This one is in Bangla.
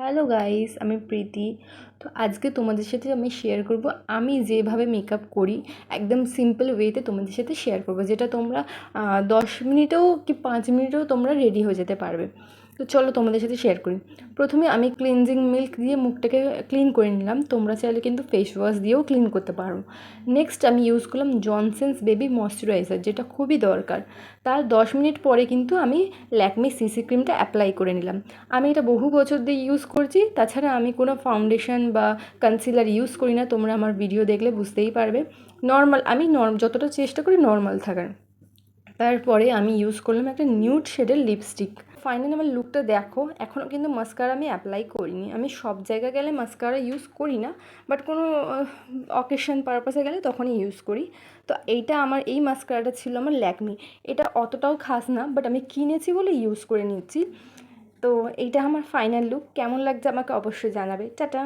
হ্যালো গাইস, আমি প্রীতি। তো আজকে তোমাদের সাথে আমি শেয়ার করব আমি যেভাবে মেকআপ করি, একদম সিম্পল ওয়েতে তোমাদের সাথে শেয়ার করব, যেটা তোমরা 10 মিনিটেও কি 5 মিনিটেও তোমরা রেডি হয়ে যেতে পারবে। তো চলো তোমাদের সাথে শেয়ার করি। প্রথমে আমি ক্লিনজিং মিল্ক দিয়ে মুখটাকে ক্লিন করে নিলাম। তোমরা চাইলে কিন্তু ফেস ওয়াশ দিয়েও ক্লিন করতে পারো। নেক্সট আমি ইউজ করলাম জনসন্স বেবি ময়শ্চারাইজার, যেটা খুবই দরকার। তার 10 মিনিট পরে কিন্তু আমি ল্যাকমি সিসি ক্রিমটা অ্যাপ্লাই করে নিলাম। আমি এটা বহু বছর দিয়ে ইউজ করছি। তাছাড়া আমি কোনো ফাউন্ডেশন বা কনসিলার ইউজ করি না, তোমরা আমার ভিডিও দেখলে বুঝতেই পারবে। নর্মাল আমি যতটা চেষ্টা করি নর্মাল থাকার। তারপরে আমি ইউজ করলাম একটা নিউড শেডের লিপস্টিক। ফাইনালি আমার লুকটা দেখো। এখনও কিন্তু মাস্কারা আমি অ্যাপ্লাই করিনি। আমি সব জায়গায় গেলে মাস্কারা ইউজ করি না, বাট কোনো অকেশন পারপাসে গেলে তখনই ইউজ করি। তো এইটা আমার এই মাস্কারাটা ছিল আমার ল্যাকমি। এটা অতটাও খাস না, বাট আমি কিনেছি বলে ইউজ করে নিচ্ছি। তো এইটা আমার ফাইনাল লুক। কেমন লাগছে আমাকে অবশ্যই জানাবে। টাটা।